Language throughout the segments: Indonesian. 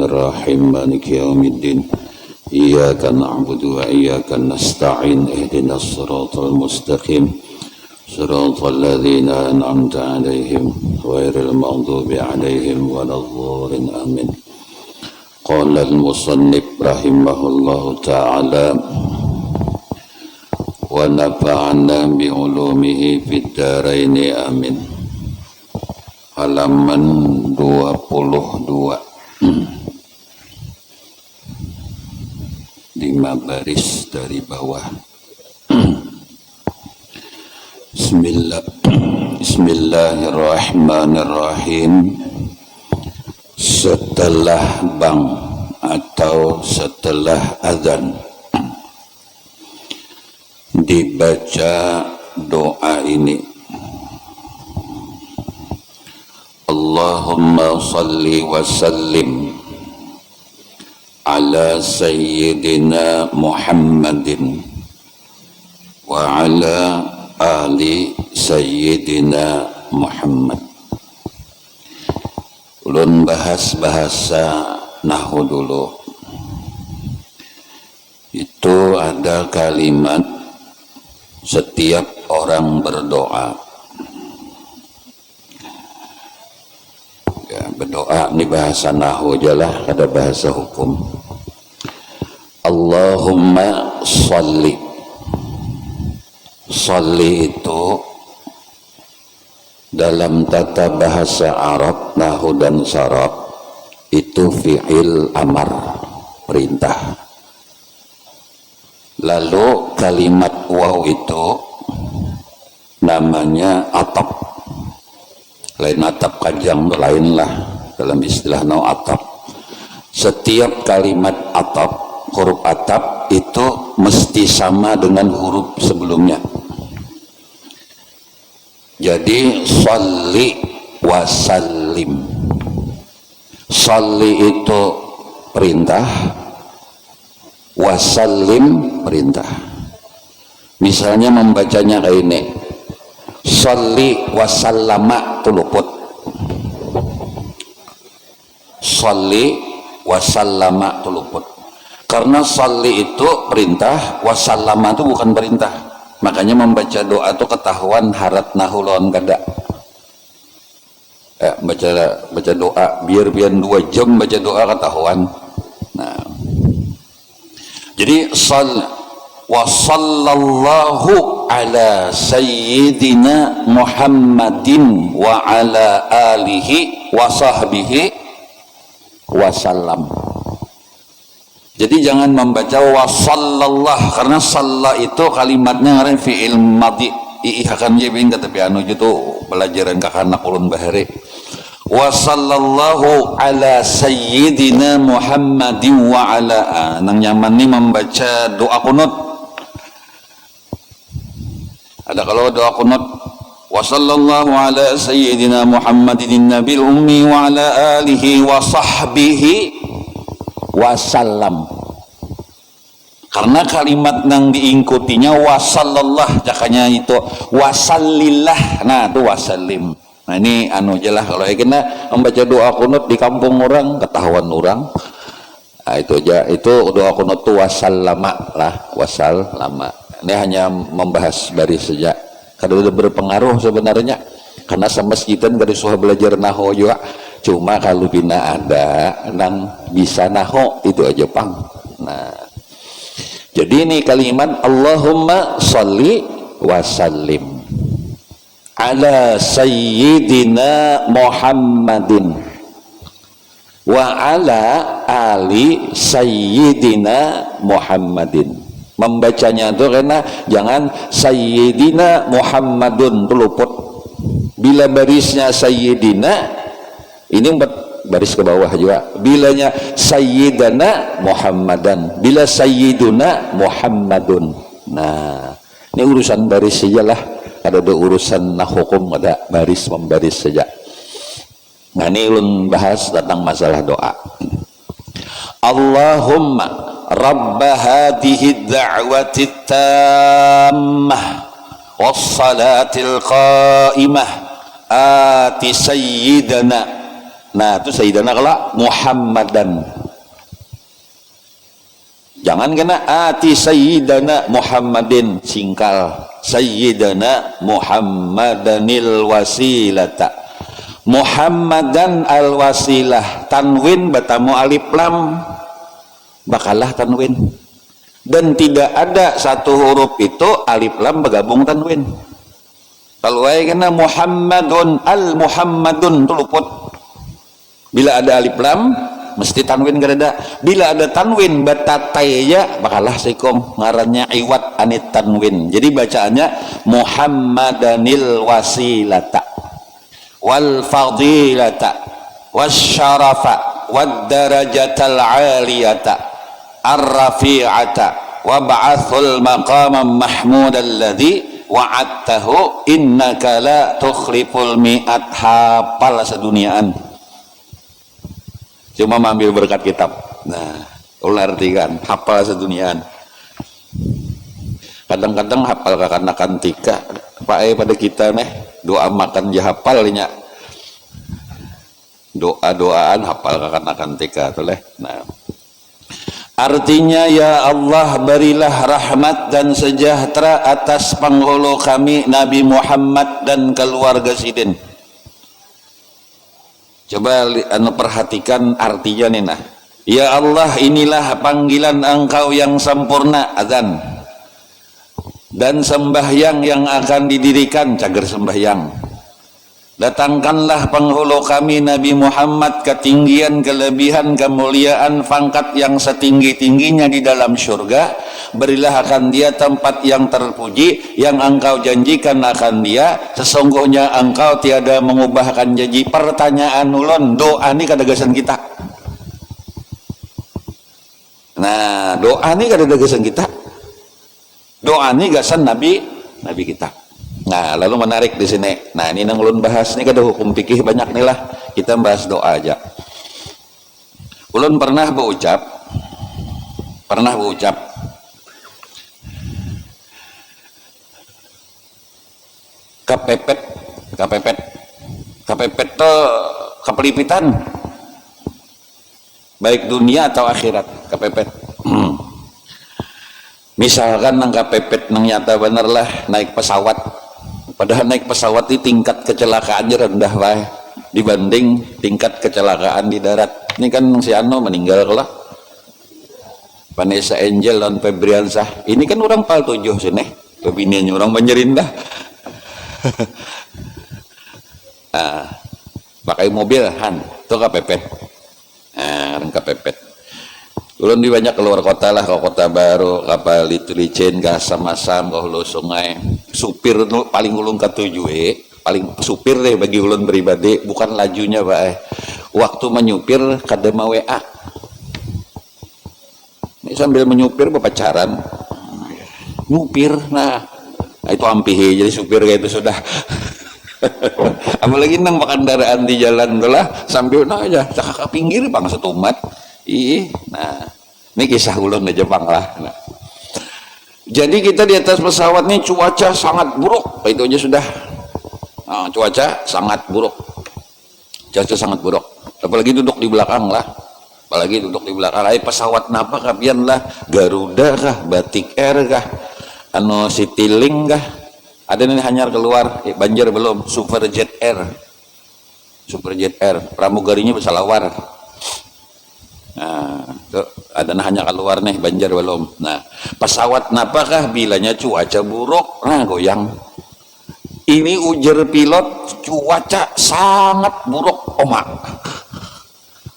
الرحيم مالك يوم الدين إياك نعبد وإياك نستعين اهدنا الصراط المستقيم صراط الذين أنعمت عليهم غير المغضوب عليهم ولا الضالين آمين. قال المصنف رحمه الله تعالى ونفعنا بعلومه في الدارين آمين. Halaman 22 5 baris dari bawah. Bismillahirrahmanirrahim. Setelah bang atau setelah azan dibaca doa ini, Allahumma salli wa sallim ala sayyidina Muhammadin wa ala ali sayyidina Muhammad. Ulun bahas bahasa nahu dulu. Itu ada kalimat setiap orang berdoa. Ya, berdoa ini bahasa nahu aja lah, ada bahasa hukum. Allahumma sholli. Sholli itu dalam tata bahasa Arab, nahu dan saraf itu fi'il amar, perintah. Lalu kalimat waw itu namanya atap. Lain atap kajang, lain lah dalam istilah no atap. Setiap kalimat atap, huruf atap itu mesti sama dengan huruf sebelumnya. Jadi sholli wa sallim. Sholli itu perintah, wa sallim perintah. Misalnya membacanya kayak ini, sholli wa sallama itu luput. Sholli wa sallama itu luput. Karena sholli itu perintah, wa sallama itu bukan perintah. Makanya membaca doa itu ketahuan harat nahu lawan kada. Baca doa biar 2 jam baca doa ketahuan. Nah, jadi wa sallallahu ala sayyidina Muhammadin wa ala alihi wa sahbihi wa sallam. Jadi jangan membaca wa sallallahu, karena salla itu kalimatnya ngaran fi'il madhi. Akan jebing tapi anu itu pelajaran kakanak ulun bahari. Wa sallallahu ala sayyidina Muhammadin wa ala nang nyaman ni membaca doa kunut. Ada kalau doa kunut wa sallallahu ala sayyidina Muhammadin nabil ummi wa ala alihi wa sahbihi wasallam. Karena kalimat nang diingkutinya wasallallah, jakanya itu wasallillah. Nah itu wasallim. Nah ini anu aja lah, kalau kena membaca doa kunut di kampung orang ketahuan orang. Nah itu aja, itu doa kunut itu wasallama lah, wasallama. Ini hanya membahas dari sejak kada udah berpengaruh sebenarnya, karena sama kita gak disuruh belajar nahu juga. Cuma kalau bina ada nang bisa nahu itu aja pang. Nah, jadi ini kalimat Allahumma sholli wa sallim ala sayyidina Muhammadin wa ala ali sayyidina Muhammadin. Membacanya itu karena jangan sayyidina Muhammadun itu luput. Bila barisnya sayyidina, ini baris ke bawah juga. Bilanya sayyidana Muhammadan, bila sayyiduna Muhammadun. Nah, ini urusan baris saja lah. Ada urusan hukum, ada baris membaris saja. Nah, ini ulun bahas tentang masalah doa. Allahumma rabba hadhihi da'wati tammah was salatil qa'imah ati sayyidana Nah itu sayyidana kelak Muhammadan, jangan kena ati sayyidana Muhammadin, singkal sayyidana Muhammadanil wasilata, Muhammadan al wasilah, tanwin batamu alif lam bakalah tanwin, dan tidak ada satu huruf itu alif lam bergabung tanwin. Kalau kena Muhammadun al Muhammadun itu luput. Bila ada alif lam mesti tanwin gereda. Bila ada tanwin batataya bakalah sikong ngarannya iwat anit tanwin. Jadi bacaannya Muhammadanil wasilata wal fadilata wasyarafa wad darajatal aliyata ar-rafi'ata wa ba'athul maqamam mahmudal ladzi wa'adtahu innaka la tukhliful mi'at. Hafal seduniaan, cuma ambil berkat kitab. Nah ular artikan hafal seduniaan. Kadang-kadang hafal kekanakan tika Pak pada kita nih doa makan ya hafalnya, doa-doaan hafal kekanakan tika tuh leh. Nah artinya ya Allah berilah rahmat dan sejahtera atas penghulu kami Nabi Muhammad dan keluarga sidin. Coba perhatikan artinya nih nah. Ya Allah inilah panggilan engkau yang sempurna azan dan sembahyang yang akan didirikan cager sembahyang. Datangkanlah penghulu kami Nabi Muhammad ketinggian, kelebihan, kemuliaan, pangkat yang setinggi-tingginya di dalam surga. Berilah akan dia tempat yang terpuji yang engkau janjikan akan dia. Sesungguhnya engkau tiada mengubahkan janji. Pertanyaan ulun, doa ini kadagasan kita. Nah doa ini kadagasan kita. Doa ini gasan Nabi kita. Nah lalu menarik di sini. Nah ini yang ulun bahas ini kada hukum fikih banyak nih lah. Kita bahas doa aja. Ulun pernah berucap kepepet to kepelipitan baik dunia atau akhirat. Kepepet misalkan nang kepepet nang nyata bener lah naik pesawat, padahal naik pesawat di tingkat kecelakaannya rendah lah dibanding tingkat kecelakaan di darat. Ini kan si Ano meninggal kelak, Vanessa Angel dan Febriansah ini kan orang pal 7 sini kebiniannya orang Banjarindah. Nah, pakai mobil han itu kepepet. Nah orang kepepet ulun di banyak keluar kota lah, ke Kota Baru, ke Licin, ke Asam-Asam, ke Hulu Sungai. Supir paling ulun ketujuh paling supir deh bagi ulun pribadi, bukan lajunya Pak waktu menyupir kada mau WA. Ini sambil menyupir pacaran nyupir, nah itu ampihi jadi supir kayak itu sudah. Apalagi nang kendaraan di jalan tuh lah sambil nah aja cakap pinggir bang setumat. Nah ini kisah ulun di Jepang lah. Nah, jadi kita di atas pesawat ini cuaca sangat buruk, itu aja sudah. Nah, cuaca sangat buruk, apalagi duduk di belakang lah, pesawat napa kapian lah, Garuda kah, Batik Air kah, anu Citylink kah, ada nih hanyar keluar, Banjar belum, Superjet Air, pramugarinya bersalawar. Nah, tuh, ada hanya keluar nih Banjar belum. Nah, pesawat napakah bilanya cuaca buruk, nah goyang. Ini ujar pilot cuaca sangat buruk, omak.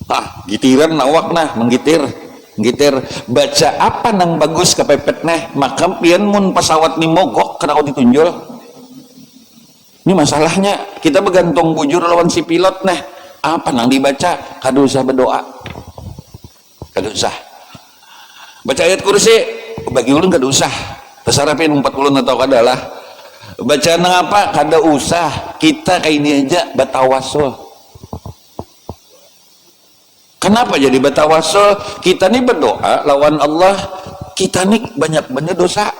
Ah, gitiran awak nah menggitir. Baca apa nang bagus kepepet nah, maka pian mun pesawat ni mogok kena ditunjul. Ini masalahnya kita bergantung bujur lawan si pilot nah. Apa nang dibaca? Kada usah berdoa. Kada usah baca ayat kursi bagi ulun, kada usah tersarapin 40 atau kada lah baca nang apa kada usah. Kita kayak ini aja batawasul. Kenapa jadi batawasul? Kita nih berdoa lawan Allah, kita nih banyak dosa.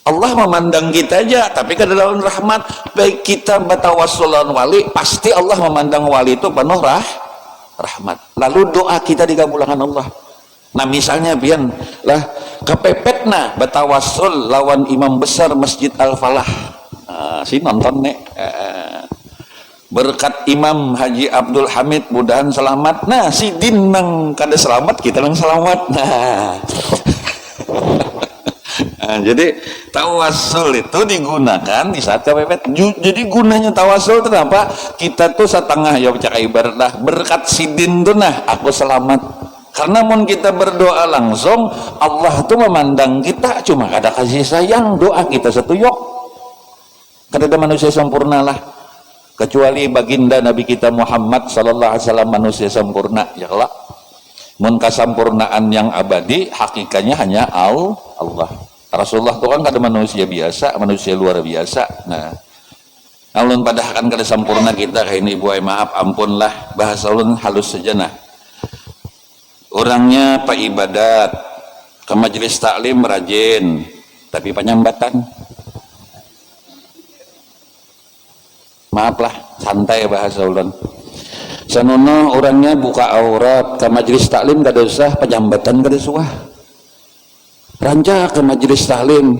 Allah memandang kita aja, tapi ke dalam rahmat. Baik kita bertawassul wali, pasti Allah memandang wali itu penuh rahmat. Lalu doa kita dikabulkan Allah. Nah misalnya pian lah kepepetna bertawassul lawan imam besar Masjid Al-Falah. Si nonton nih. Berkat Imam Haji Abdul Hamid mudahan selamat. Nah si din nang kada selamat, kita nang selamat. Nah, jadi tawasul itu digunakan di saat kepepet. Jadi gunanya tawasul itu apa? Kita tuh setengah ya cak ibarat lah berkat sidin tuh nah aku selamat. Karena mun kita berdoa langsung Allah tuh memandang kita cuma ada kasih sayang, doa kita setuyok. Kada ada manusia sempurna lah kecuali baginda Nabi kita Muhammad sallallahu alaihi wasallam manusia sempurna ya Allah. Mun kasampurnaan yang abadi hakikatnya hanya Allah. Rasulullah itu kan kada manusia biasa, manusia luar biasa. Nah, ulun padahkan kada sempurna kita kayak ini buai maaf ampunlah bahasa ulun halus saja nah. Orangnya pak ibadat, ke majelis taklim rajin, tapi penyambatan. Maaflah, santai bahasa ulun. Sanono orangnya buka aurat, ke majelis taklim kada usah, penyambatan kada suah. Rancak ke majelis taklim,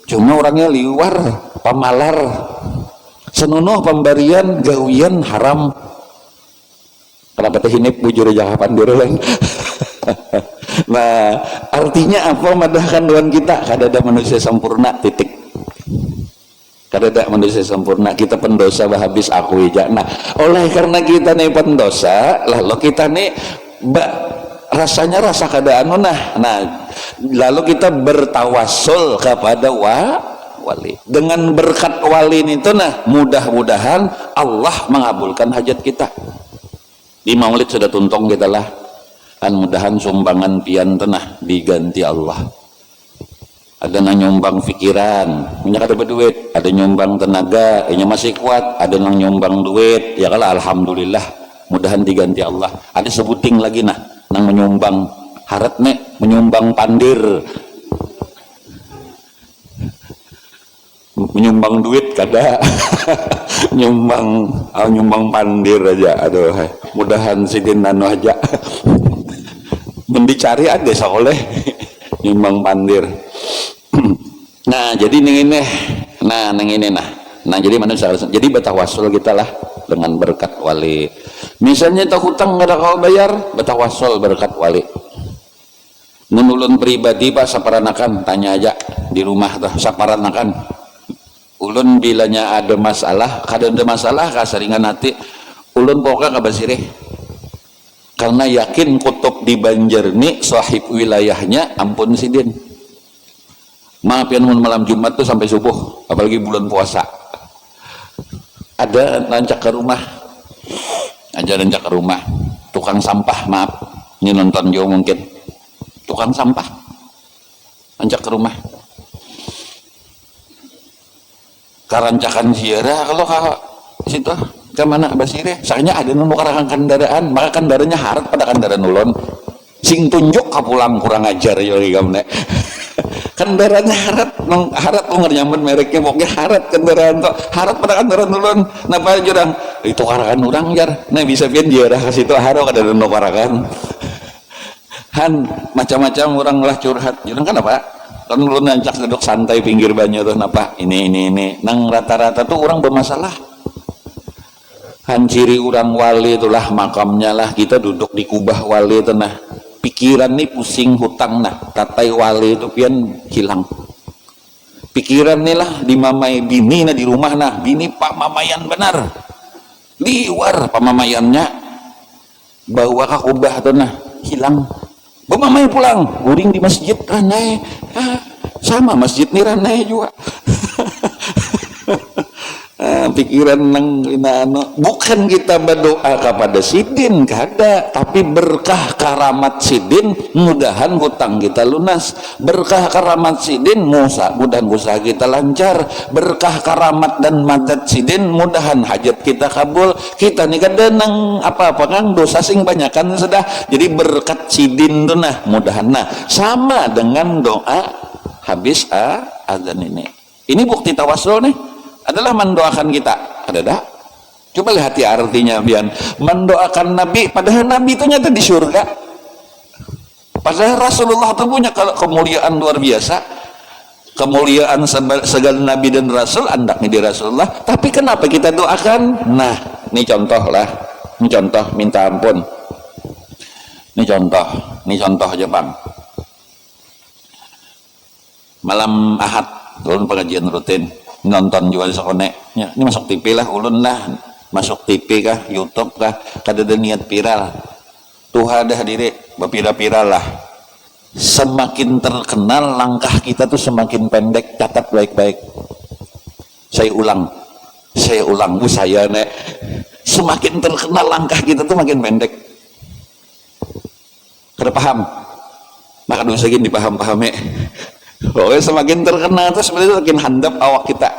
cuma orangnya liwar, pamalar. Sanono pemberian gawian haram. Kenapa teh hinip bujur jawaban direleng. Nah, artinya apa madahkan doan kita? Kada ada manusia sempurna, titik. Kada ada manusia sempurna, kita pendosa habis aku aja. Nah, oleh karena kita nih pendosa, lalu kita nih rasanya rasa kada anu nah. Lalu kita bertawassul kepada wali. Dengan berkat wali itu nah, mudah-mudahan Allah mengabulkan hajat kita. Di maulid sudah tuntong kita lah. Kan mudahan sumbangan pian tenah diganti Allah. Ada yang nyumbang pikiran, minyak ada berduit, ada nyumbang tenaga, ini masih kuat, ada yang nyumbang duit, ya kalau alhamdulillah, mudahan diganti Allah. Ada sebuting lagi nah, nang menyumbang harat nek, menyumbang pandir, menyumbang duit kada, nyumbang pandir aja, aduh, mudahan sidin nano aja, mendicari ada seoleh nyumbang pandir. Nah jadi ini nah jadi manusia jadi bertawassul kita lah dengan berkat wali. Misalnya tak hutang nggak ada kau bayar, bertawassul berkat wali. Menulun pribadi pak saparanakan, tanya aja di rumah tuh saparanakan. Ulun bilanya ada masalah, kada ada masalah kasaringan hati. Ulun pokoknya kabasireh. Karena yakin kutub di Banjarni sahib wilayahnya ampun sidin. Maaf ya malam Jumat tuh sampai subuh, apalagi bulan puasa. Ada rancak ke rumah, tukang sampah, maaf, ini nonton jauh mungkin, tukang sampah, rancak ke rumah. Karancakan ziarah kalau ke situ, ke mana Basire? Soalnya ada nemu karangan kendaraan, maka kendaraannya harat pada kendaraan ulun. Sing tunjuk kapulang kurang ajar ya gamne. Kendaraannya harat nyambut mereknya pokoknya harat kendaraan tuh harat pada kendaraan ulun. Napa jurang itu karangan urang jar nah bisa pian jiarah ke situ haro kada ada karangan han macam-macam orang lah curhat jurang kan apa kan ulun nancak duduk santai pinggir banyu tuh napa ini nang rata-rata tuh orang bermasalah han ciri orang wali itulah makamnya lah kita duduk di kubah wali itu nah pikiran nih pusing hutang nah tatai wali itu pian hilang pikiran nih lah di mamai bini nah di rumah nah bini pak mamayan benar liwar pamamayannya bawa ke kubah tuh nah hilang mamai pulang guring di masjid ranai sama masjid nih ranai juga pikiran nang bukan kita berdoa kepada sidin kada tapi berkah karamat sidin mudahan hutang kita lunas berkah karamat sidin mudahan usaha kita lancar berkah karamat dan madad sidin mudahan hajat kita kabul kita nih kada nang apa-apa kan dosa sing banyakan sudah jadi berkat sidin tuh nah mudahan nah sama dengan doa habis azan ini. Ini bukti tawasul nih adalah mendoakan kita. Ada dah? Coba lihat artinya biar mendoakan Nabi, padahal Nabi itu nyata di surga. Padahal Rasulullah itu punya kemuliaan luar biasa. Kemuliaan segala Nabi dan Rasul andaknya di Rasulullah. Tapi kenapa kita doakan? Nah, ini contoh lah. Ini contoh minta ampun. Ini contoh aja bang. Malam Ahad, ulun pengajian rutin. Nonton juga di Sokone. Ya, ini masuk TV lah, ulun lah. Masuk TV kah, YouTube kah, kada ada niat viral. Tuhan dah diri, berpira-pira lah. Semakin terkenal langkah kita tuh semakin pendek. Catat baik-baik. Saya ulang, saya nek. Semakin terkenal langkah kita tuh makin pendek. Kada paham? Maka dulu segini dipaham-pahami. Pokoknya semakin terkenal tuh sebenarnya makin handap awak kita.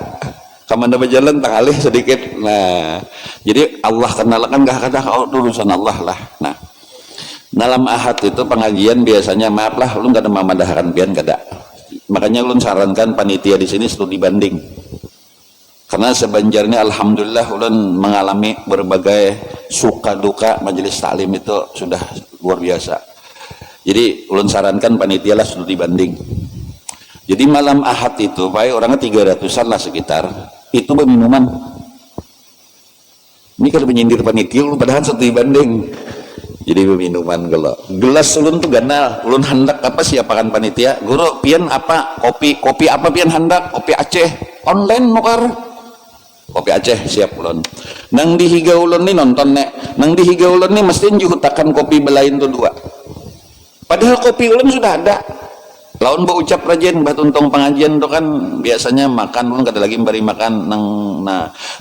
Kamanda berjalan tak alih sedikit. Nah, jadi Allah kenalkan gak kata urusan Allah lah. Nah, dalam Ahad itu pengajian biasanya maaf lah, lu gak ada mamadaharan pian kada. Makanya lu sarankan panitia di sini studi banding. Karena sebanjarnya alhamdulillah ulun mengalami berbagai suka duka majelis taklim itu sudah luar biasa. Jadi ulun sarankan panitia lah studi banding. Jadi malam Ahad itu baik orangnya 300-an lah sekitar. Itu berminuman. Ini kan menyindir panitia ulun padahal studi banding. Jadi berminuman kalau gelas ulun tuh ganal. Ulun hendak apa siapakan panitia? Guru pian apa? Kopi apa pian hendak? Kopi Aceh online nukar. Kopi Aceh siap ulun. Nang dihiga ulun nih nonton nek. Nang dihiga ulun nih mesti juhutakan kopi belain tuh dua. Padahal kopi ulun sudah ada. Laun ucap rajin batuntong pengajian tuh kan biasanya makan ulun kada lagi bari makan nang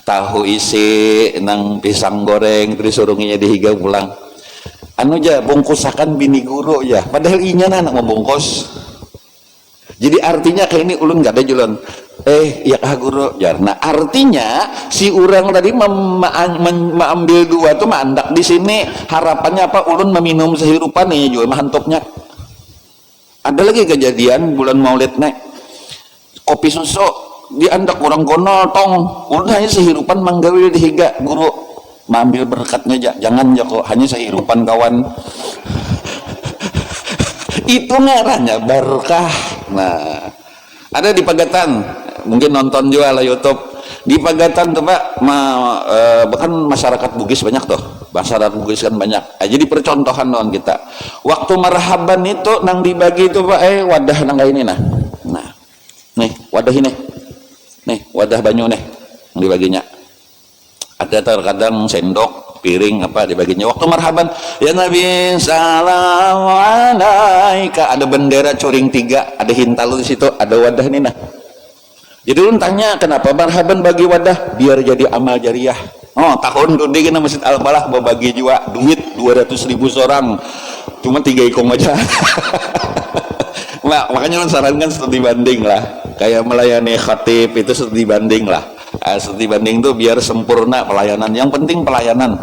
tahu isi nang pisang goreng terus surunginya dihiga pulang. Anu aja bungkusakan bini guru ya. Padahal inya anak membungkus. Jadi artinya kayak ini ulun gak ada jualan. Ya kah guru jar. Nah artinya si orang tadi mengambil dua tuh mandak di sini harapannya apa ulun meminum sehirupan nih juga mahantopnya. Ada lagi kejadian bulan Maulid nek kopi susu diandak orang kono tong ulun hanya sehirupan manggawi dihiga guru mengambil berkatnya jangan kok hanya sehirupan kawan. Itu ngarannya berkah. Nah ada di Pagatan mungkin nonton juga lah YouTube di Pagatan tuh pak bahkan masyarakat Bugis banyak tuh masyarakat Bugis kan banyak jadi percontohan doang kita waktu marhaban itu nang dibagi itu pak wadah nang ini nah nih wadah ini nih wadah banyu nih yang dibaginya ada terkadang sendok piring apa dibaginya waktu marhaban ya Nabi salam alaika ada bendera curing 3 ada hintal di situ ada wadah ini nah. Jadi ulun tanya kenapa marhaban bagi wadah biar jadi amal jariah. Oh tahun gede kena Masjid Al-Balah berbagi juga duit 200.000 seorang cuma 3 ikong aja. Nah, makanya ulun sarankan studi banding lah kayak melayani khatib itu studi banding lah. Studi banding tuh biar sempurna pelayanan yang penting pelayanan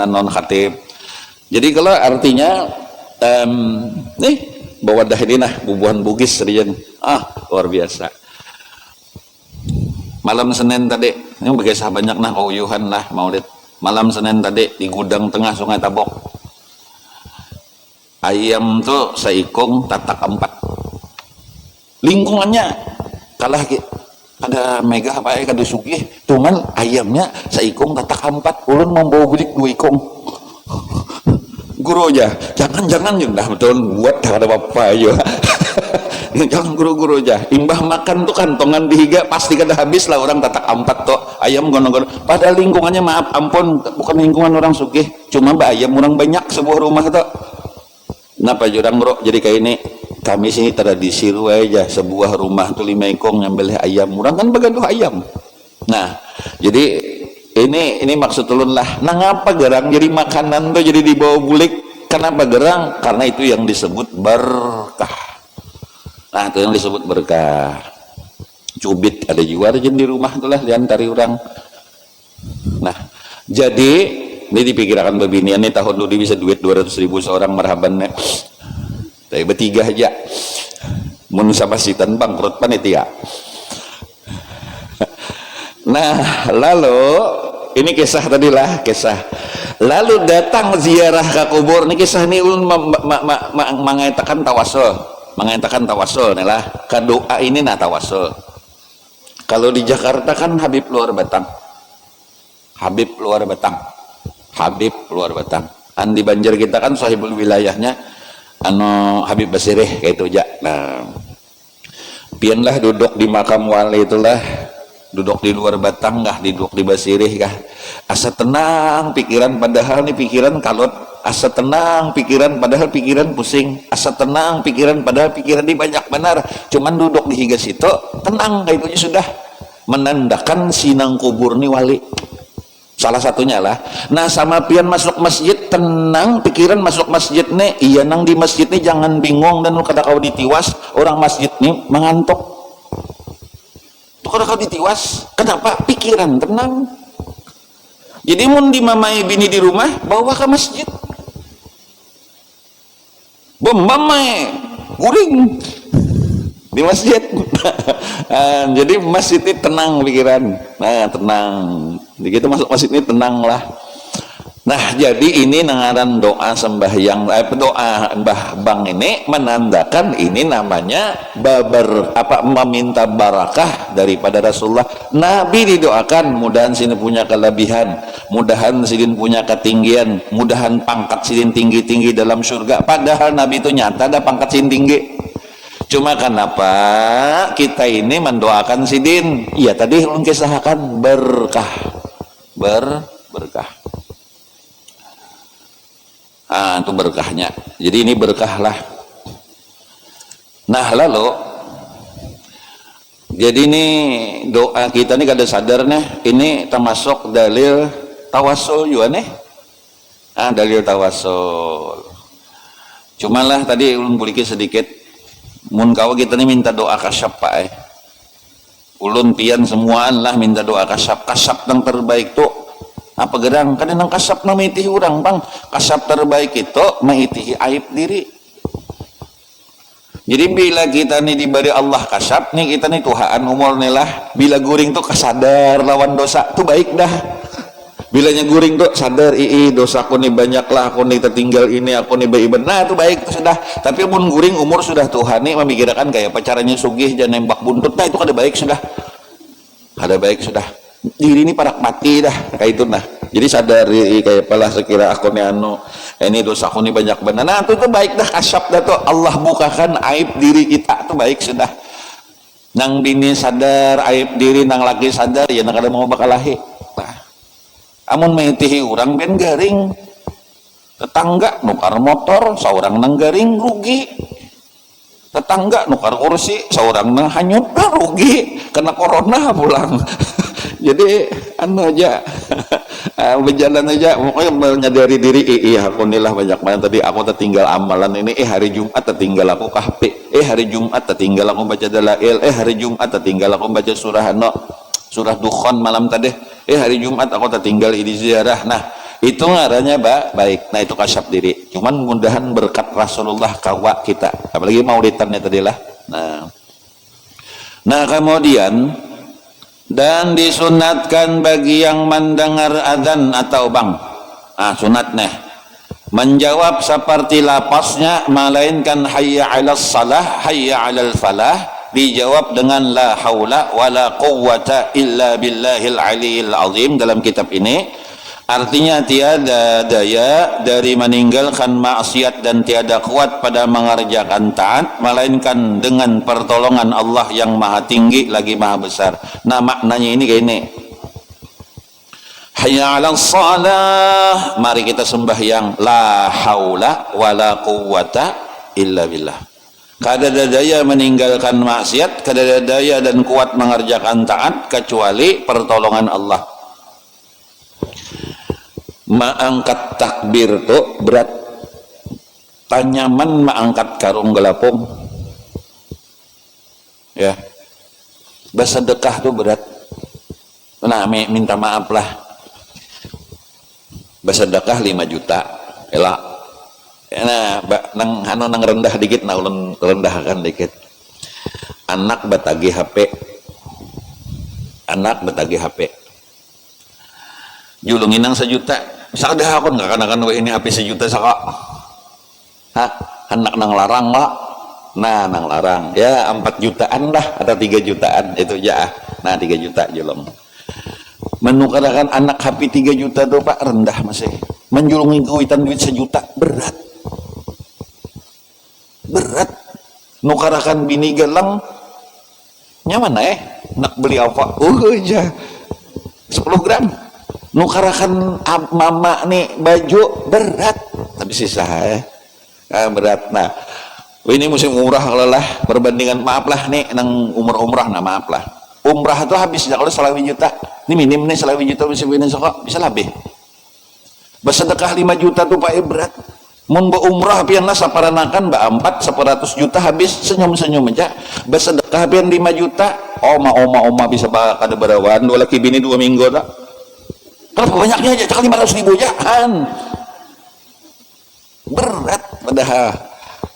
non khatib. Jadi kalau artinya nih bawa dah ini nah bubuhan Bugis rian luar biasa. Malam Senin tadi ini begesah banyak nah kauyuhan lah Maulid malam Senin tadi di gudang tengah Sungai Tabok ayam tuh seikung tatak 4 lingkungannya kalah ada mega apa kada sugih cuman ayamnya seikung tatak 4 ulun membawa bulik 2 ikung guru aja jangan dah betul buat ada apa-apa aja. Jangan guru-guru aja imbah makan tuh kantongan dihiga pasti kada habis lah orang tatak 4 tuh ayam gono-gono padahal lingkungannya maaf ampun bukan lingkungan orang sugih cuma ayam orang banyak sebuah rumah tuh kenapa jurang bro jadi kayak ini kami sini tradisi lu aja sebuah rumah tuh 5 ikong nyambelih ayam orang kan bagaduh ayam nah jadi ini maksud ulun lah nah ngapa gerang jadi makanan tuh jadi dibawa bulik kenapa gerang karena itu yang disebut berkah. Nah itu yang disebut berkah. Cubit ada juga ada di rumah itulah diantari orang. Nah jadi ini dipikirkan begini nih tahun dulu bisa duit 200.000 seorang marhabannya tapi bertiga aja mun sabasitan bangkrut panitia. Nah, lalu ini kisah tadilah kisah. Lalu datang ziarah ke kubur. Ini kisah ini ulun mengatakan tawasul, nih lah. Ke doa ini nah tawasul. Kalau di Jakarta kan Habib luar Batang. Habib luar Batang. Di Banjar kita kan sahibul wilayahnya Habib Basirih kayak itu aja. Nah, pianlah duduk di makam wali itulah, duduk di luar Batang kah, duduk di Basirih kah, asa tenang pikiran padahal nih pikiran kalot, asa tenang pikiran padahal pikiran pusing, asa tenang pikiran padahal pikiran di banyak benar, cuman duduk di higa situ tenang kayak itu aja sudah menandakan sinang kubur nih wali. Salah satunya lah. Nah, sama pian masuk masjid tenang pikiran masuk masjid nih, iya nang di masjid nih jangan bingung dan kada kau ditiwas orang masjid nih mengantuk. Tuh kada kau ditiwas, kenapa? Pikiran tenang. Jadi mun dimamai bini di rumah bawa ke masjid. Mamai guring di masjid. Jadi masjid ini tenang pikiran. Nah, tenang. Begitu masuk masjid ini tenang lah. Nah, jadi ini nangaran doa sembahyang, doa Mbah Bang ini menandakan ini namanya meminta barakah daripada Rasulullah. Nabi didoakan mudahan sini punya kelebihan, mudahan sidin punya ketinggian, mudahan pangkat sidin tinggi-tinggi dalam surga. Padahal Nabi itu nyata ada pangkat sidin tinggi. Cuma kenapa kita ini mendoakan sidin? Iya tadi ulun kisahkan berkah. Berkah. Itu berkahnya. Jadi ini berkah lah. Nah, lalu jadi ini doa kita nih kada sadar nih, ini termasuk dalil tawasul juga nih. Dalil tawasul. Cuman lah tadi ulun buliki sedikit. Mun kawa kita nih minta doa kasyaf Pak ulun pian semuaan lah minta doa kasyaf yang terbaik tuh apa gerang kan nang kasyaf na maitihi urang Bang, kasyaf terbaik itu maitihi aib diri. Jadi bila kita nih diberi Allah kasyaf nih, kita nih tuhaan umur nih lah, bila guring tuh kesadar lawan dosa tuh baik dah. Bilanya guring tuh sadar dosaku nih banyak lah, aku nih tertinggal ini, aku nih baik benar tuh baik tuh sudah. Tapi mun guring umur sudah Tuhan nih memikirkan kayak pacaranya sugih jangan nembak buntut, nah itu kada baik sudah, kada baik sudah. Diri ini parak mati dah kayak itu nah. Jadi sadar kayak palah sekira aku nih ini dosaku nih banyak benar, nah itu tuh baik dah kasyaf dah tuh Allah bukakan aib diri kita tuh baik sudah. Nang bini sadar aib diri, nang laki sadar ya nang kada mau bakal lahir. Amun maitihi urang ben garing, tetangga nukar motor seorang nang garing rugi, tetangga nukar kursi seorang nang hanyut rugi, kena corona pulang. Jadi aja berjalan aja pokoknya menyadari diri aku nilah banyak banget tadi aku tertinggal amalan ini hari Jumat tertinggal aku kahpe, hari Jumat tertinggal aku baca dalail, hari Jumat tertinggal aku baca surah Dukhan malam tadi, hari Jumat aku tertinggal di ziarah. Nah itu ngarannya baik. Nah itu kasyaf diri. Cuman mudahan berkat Rasulullah kawa kita, apalagi maulidannya tadi lah. Nah kemudian dan disunatkan bagi yang mendengar adzan atau sunatnya menjawab seperti lapasnya, melainkan hayya 'alas salah hayya 'alal falah dijawab dengan la haula wala quwwata illa billahil aliyil azim. Dalam kitab ini artinya tiada daya dari meninggalkan maksiat dan tiada kuat pada mengerjakan taat melainkan dengan pertolongan Allah yang maha tinggi lagi maha besar. Nah maknanya ini kayak ini, hayya 'alas shalah, mari kita sembahyang, la haula wala quwwata illa billah. Kada ada daya meninggalkan maksiat, kada ada daya dan kuat mengerjakan taat kecuali pertolongan Allah. Maangkat takbir tuh berat, tanyaman maangkat karung gelapung ya, bersedekah tuh berat. Nah minta maaf lah, bersedekah 5 juta elak. Nah nang rendah dikit, nah ulun rendahkan dikit anak batagi HP, anak batagi HP julungin nang 1 juta bisa dah akon nggak kan ini HP 1 juta saka hah anak nang larang lah, nah nang larang ya 4 jutaan lah atau 3 jutaan itu ya, nah 3 juta julung menukarakan anak HP 3 juta tuh Pak rendah masih, menjulungi kewitan duit 1 juta berat nukarakan bini gelang nyaman nak beli apa aja 10 gram nukarakan mama nih baju berat tapi sisa berat. Nah ini musim umrah lelah perbandingan maaf lah nih nang umrah nah maaf lah umrah tuh habis kalau 1 juta ini minim nih 1 juta bisa lebih bersedekah 5 juta tuh Pak berat mun umrah pian lah saparanakan 4 100 juta habis senyum-senyum aja bersedekah pian 5 juta oma bisa kada berawan 2 laki bini 2 minggu tak kalau banyaknya aja cakap 500.000 aja berat padahal.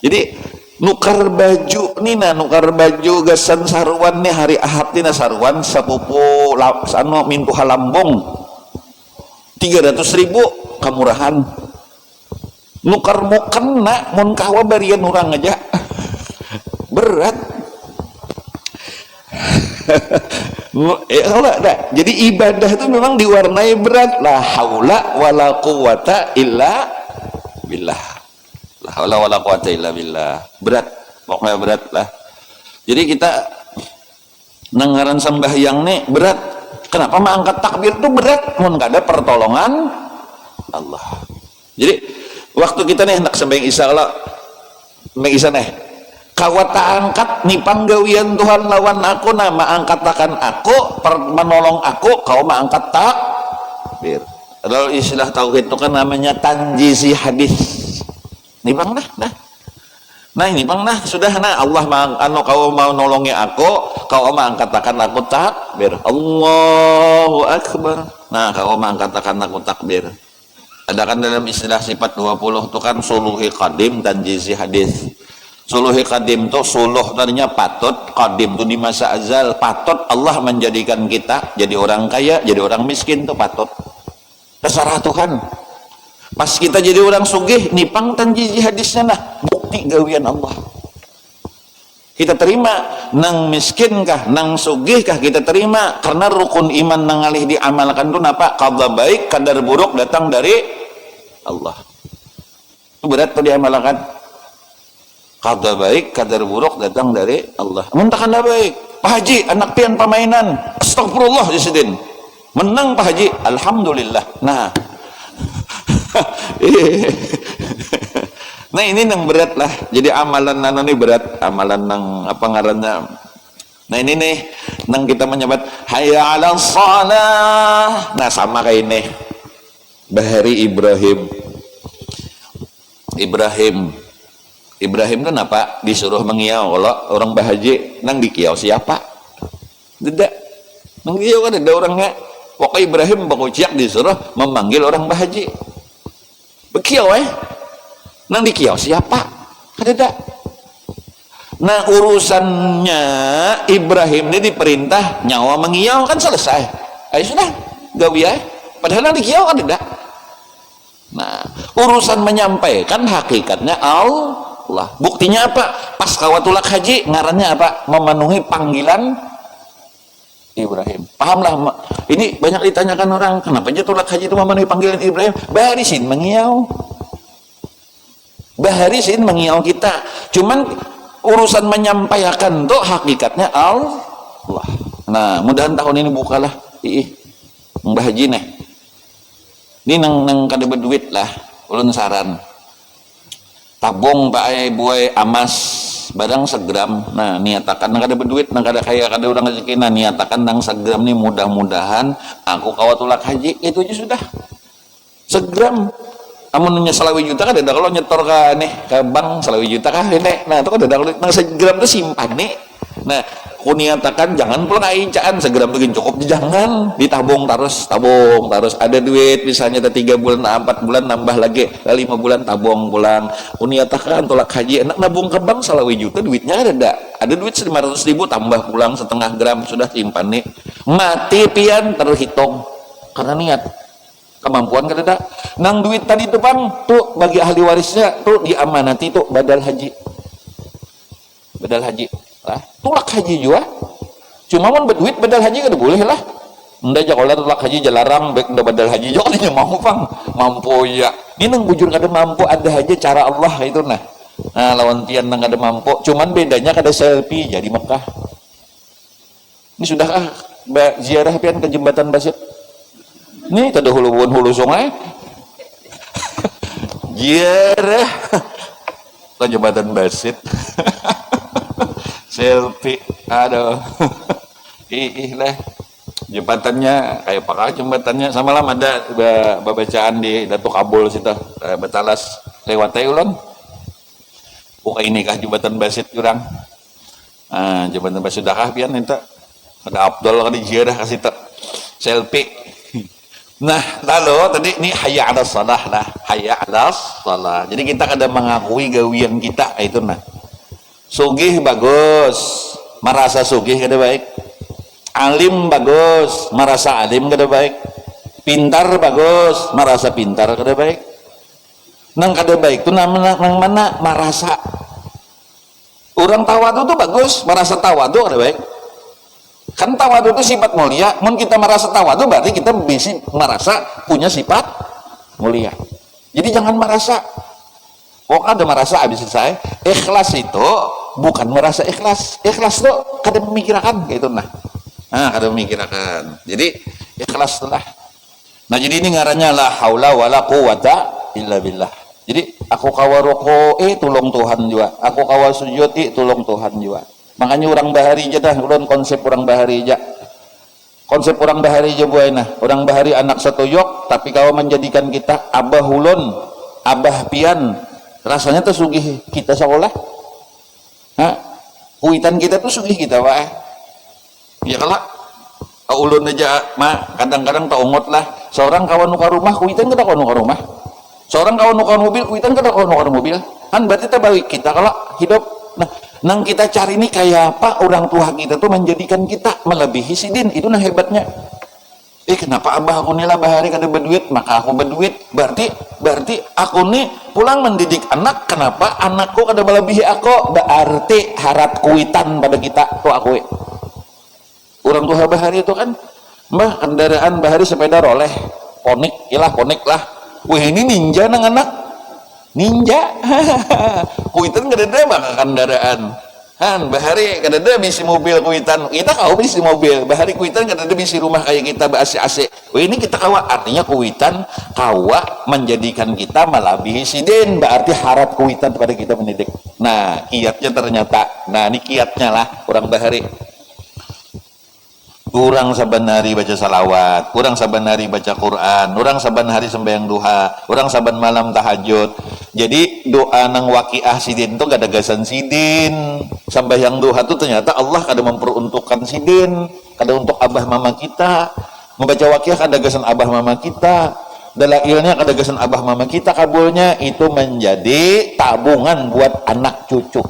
Jadi nukar baju nih nah nukar baju gasan saruan nih hari Ahad nih nah saruan sapupu sano mintu halambung 300.000 kamurahan nukar mau kena mun kawa barian orang aja berat jadi ibadah itu memang diwarnai berat la haula wala quwata illa billah la haula wala quwata illa billah berat pokoknya berat lah. Jadi kita nanggaran sembahyang nih berat kenapa mengangkat takbir itu berat mun kada pertolongan Allah. Jadi waktu kita nih hendak sembahyang isya kalau isya nih kawata angkat nih panggawian Tuhan lawan aku nama angkatakan aku menolong aku kau mengangkat takbir. Kalau istilah tauhid itu kan namanya tanjizi hadis nih bang nah ini bang sudah nah Allah kau mau nolongi aku kau mengangkatakan aku takbir Allahu Akbar nah kau mengangkatakan aku takbir. Ada kan dalam istilah sifat 20 itu kan suluhi qadim tanjizi hadis. Suluhi qadim itu suluh tadinya patut, qadim itu di masa azal patut Allah menjadikan kita jadi orang kaya, jadi orang miskin itu patut terserah Tuhan. Pas kita jadi orang sugih nipang tanjizi hadisnya nah bukti gawian Allah kita terima nang miskin kah nang sugih kah kita terima karena rukun iman nang alih diamalkan itu apa qadha baik kadar buruk datang dari Allah itu berat tuh diamalkan qadha baik kadar buruk datang dari Allah. Muntakan baik Pak Haji anak pian pamainan astagfirullah jasidin menang Pak Haji alhamdulillah nah nah ini yang berat lah jadi amalan nano ini berat amalan nang apa ngarannya. Nah ini nih nang kita menyebut hayya 'alas shalah nah sama kayak ini bahari Ibrahim kan apa disuruh mengiau kalau orang bahaji nang dikiau siapa tidak nang dikiau kan ada orangnya pokoknya Ibrahim pokoknya disuruh memanggil orang bahaji bekiau nang dikiau siapa ada. Nah urusannya Ibrahim ini diperintah nyawa mengiau kan selesai ayo sudah gawi padahal nang dikiau kan tidak. Nah urusan menyampaikan hakikatnya Allah buktinya apa pas kawatulak haji ngarannya apa memenuhi panggilan Ibrahim. Pahamlah ini banyak ditanyakan orang kenapa aja tulak haji itu memenuhi panggilan Ibrahim barisin mengiau kita cuman urusan menyampaikan tuh hakikatnya Allah. Nah mudahan tahun ini bukalah Mbah Haji nih ini nang kada berduit lah ulun saran tabung Pak Ayah buai amas barang segram nah niatakan nang kada berduit nang kada kaya kada orang rezeki nah niatakan nang segram nih mudah-mudahan aku kawatulak haji itu aja sudah segram amun nya 1 juta kan ada kalau nyetor ke nih ke bank 1 juta kan ini nah itu kan ada kalau nang segram itu simpan nih nah kuniatakan jangan pulang aincaan segera bikin cukup, jangan ditabung terus, ada duit misalnya ada 3 bulan 4 bulan nambah lagi 5 bulan tabung pulang, kuniatakan tolak haji enak nabung ke bank salawi juta duitnya ada duit 500 ribu tambah pulang setengah gram sudah simpan nih mati pian terhitung karena niat kemampuan kada nang duit tadi tuh bang tuh bagi ahli warisnya tuh diamanati tuh badal haji lah tulak haji juga cuma mau berduit badal haji kada boleh lah nda kalau tulak haji jalarang baik nda badal haji juga dia mau bang mampu ya ini nang bujur kada mampu ada aja cara Allah itu nah lawan tian nang kada mampu cuman bedanya kada selfie jadi Mekah ini sudah ziarah pian ke jembatan Basit nih kada hulu sungai ziarah ke jembatan Basit selfie aduh lah jembatannya kayak pakar jembatannya sama lah ada bacaan di Datuk Kabul situ betalas lewat ulun buka ini kah jembatan Basit kurang jembatan Basit dah pian ente ada Abdul kada ziarah ka situ selfie nah lalu tadi ini hayya 'alas shalah lah hayya 'alas shalah jadi kita kada mengakui gawian kita itu nah sugih bagus merasa sugih kada baik alim bagus merasa alim kada baik pintar bagus merasa pintar kada baik nang kada baik itu nang mana merasa orang tawadu tuh bagus merasa tawadu kada baik kan tawadu itu sifat mulia mun kita merasa tawadu berarti kita bisa merasa punya sifat mulia jadi jangan merasa ada merasa habis selesai ikhlas itu bukan merasa ikhlas tuh kada memikirkan gitu kada memikirkan jadi ikhlas lah nah jadi ini ngarannya la haula wala quwata illa billah jadi aku kawa roko tulung Tuhan juga aku kawa sujud tulung Tuhan juga makanya orang bahari aja dah ulun konsep orang bahari aja buayna orang bahari anak satuyok tapi kawa menjadikan kita abah ulun abah pian rasanya tuh sugih kita sekolah kuitan kita tuh sugih kita wae ya kalau ulun aja kadang-kadang tak ungut lah seorang kawan nuka rumah kuitan kada kawan nuka rumah seorang kawan nuka mobil kuitan kada kawan nuka mobil kan berarti terbalik kita kalau hidup nah nang kita cari ini kayak apa orang tua kita tuh menjadikan kita melebihi sidin itu nah hebatnya kenapa abah aku nila bahari kada berduit maka aku berduit berarti aku nih pulang mendidik anak kenapa anakku kada melebihi aku berarti harap kuitan pada kita tuh aku orang tua bahari itu kan mbah kendaraan bahari sepeda roleh ponik lah wih ini ninja nang anak ninja kuitan kada ada maka kendaraan bahari kada ada bisi mobil kuitan kita kau bisi mobil bahari kuitan kada ada bisi rumah kayak kita AC ini kita kawa artinya kuitan kawa menjadikan kita melebihi sidin berarti harap kuitan pada kita mendidik nah kiatnya ternyata nah ini kiatnya lah orang bahari orang saban hari baca salawat, orang saban hari baca Quran, orang saban hari sembahyang duha, orang saban malam tahajud. Jadi doa nang waqiah sidin itu gak ada gasan sidin. Sembahyang duha itu ternyata Allah kada memperuntukkan sidin, kada untuk abah mama kita. Membaca waqiah kada gasan abah mama kita. Dalailnya kada gasan abah mama kita kabulnya itu menjadi tabungan buat anak cucu.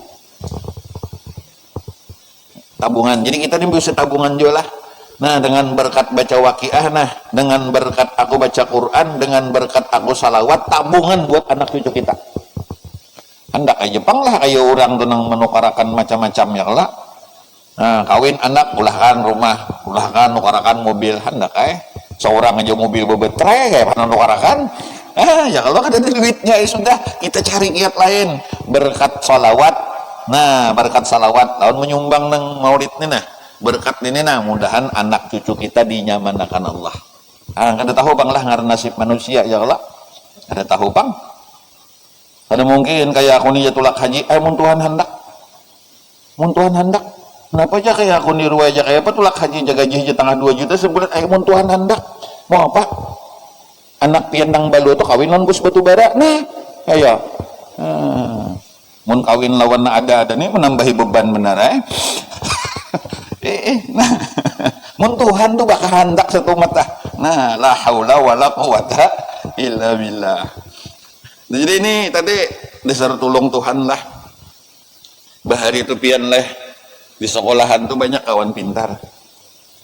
Tabungan. Jadi kita ini bisa tabungan juga lah. Nah dengan berkat baca waqiah dengan berkat aku baca Quran dengan berkat aku salawat tabungan buat anak cucu kita hendak kayak Jepang lah kayak orang tuh nang menukarakan macam-macam ya lah nah kawin anak ulahkan rumah ulahkan nukarakan mobil hendak kayak seorang aja mobil bebetre kayak mana nukarakan ya kalau ada duitnya ya sudah kita cari kiat lain berkat salawat berkat salawat lawan menyumbang nang maulid nih berkat ini mudahan anak cucu kita dinyamanakan Allah kada tahu bang lah ngaran nasib manusia ya Allah kada tahu bang kada mungkin kayak aku nih tulak haji mun Tuhan hendak kenapa aja kayak aku niru aja kayak apa tulak haji jaga gaji setengah 2 juta sebulan mun Tuhan hendak mau apa anak piandang balu tuh kawin lawan bus batu bara ayo mun kawin lawan ada nih menambahi beban benar nah mun Tuhan tuh bakal hendak satu mata. Nah, la haula wala quwata illa billah. Jadi ini tadi dasar tulung Tuhan lah. Bahari itu pian leh di sekolahan tuh banyak kawan pintar.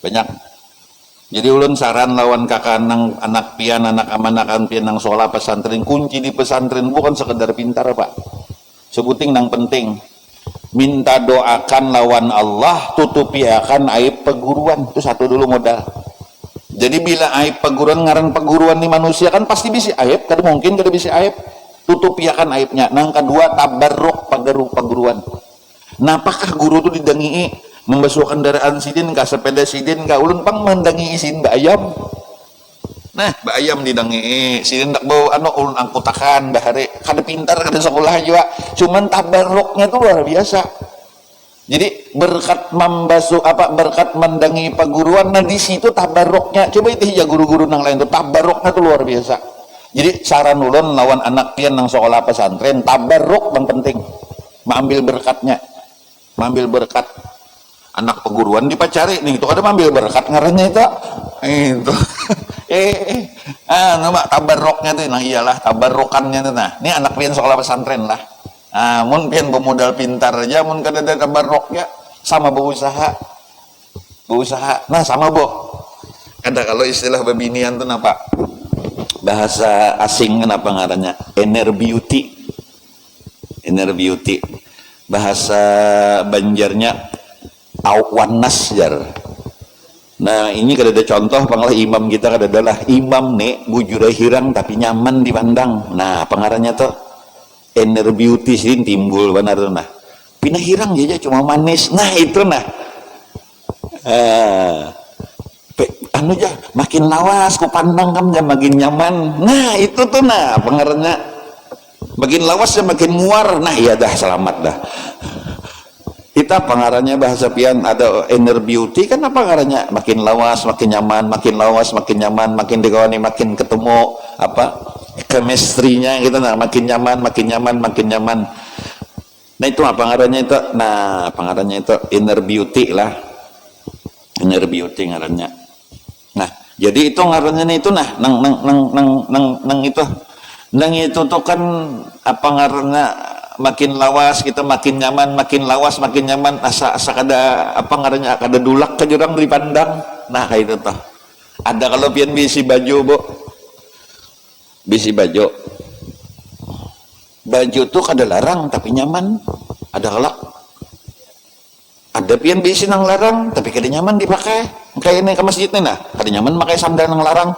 Banyak. Jadi ulun saran lawan kakak nang anak pian, anak amanakan pian nang sekolah pesantren, kunci di pesantren bukan sekedar pintar, Pak. Sebuting nang penting. Minta doakan lawan Allah, tutupi akan aib perguruan. Itu satu dulu modal. Jadi bila aib perguruan, ngaran perguruan di manusia kan pasti bisa aib, kada mungkin kada bisa aib. Tutupi akan aibnya. Nang kedua, tabarruk perguruan. Nah, apakah guru itu didangi membasuh kendaraan sidin kah, sepeda sidin kah, ulun pang mendangi isin mbak ayam. Nah, mbak ayam didangi sidin tak bawa ulun angkutakan bahari kada pintar kada sekolah juga, cuman tabarruknya itu luar biasa. Jadi berkat membasuh berkat mendangi perguruan, nah di situ tabarruknya, coba itu ya guru-guru nang lain itu tabarruknya itu luar biasa. Jadi saran ulun lawan anak pian nang sekolah pesantren, tabarruk yang penting, mengambil berkatnya, mengambil berkat. Anak perguruan dipacari nih itu ada ambil berkat ngarannya itu nama tabarruknya tuh. Nah iyalah tabarrukannya tuh. Nah ini anak pian sekolah pesantren lah. Mun pian pemodal pintar aja, mun kada ada tabarruknya sama berusaha. Nah sama bu. Ada kalau istilah bebinian tuh apa? Bahasa asing kenapa ngarannya? Inner beauty. Bahasa Banjarnya awanas jar. Nah ini kada ada contoh panglah imam kita kada adalah imam nih bujure hirang tapi nyaman dipandang. Nah pengarahnya tuh inner beauty sih timbul benar tuh. Nah pindah hirang aja cuma manis. Nah itu nah anu aja makin lawas ku pandang kam makin nyaman. Nah itu tuh nah pengarahnya makin lawas ya makin muar. Nah iya dah selamat dah. Kita pengarahnya bahasa pian ada inner beauty kan apa pengarahnya makin lawas makin nyaman, makin lawas makin nyaman, makin dikawani makin ketemu chemistry-nya gitu. Nah makin nyaman makin nyaman. Nah itu apa pengarahnya itu? Nah pengarahnya itu inner beauty lah, inner beauty ngarannya. Nah jadi itu ngarannya itu nah nang itu tuh kan apa ngarannya makin lawas kita makin nyaman, makin lawas makin nyaman, asa kada apa ngarannya kada dulak ke jurang dipandang. Nah kayak itu toh ada kalau pian bisi baju bu, bisi baju tuh kada larang tapi nyaman. Ada kalau ada pian bisi nang larang tapi kada nyaman dipakai, kayak ini ke masjid nih nah kada nyaman pakai sandal nang larang.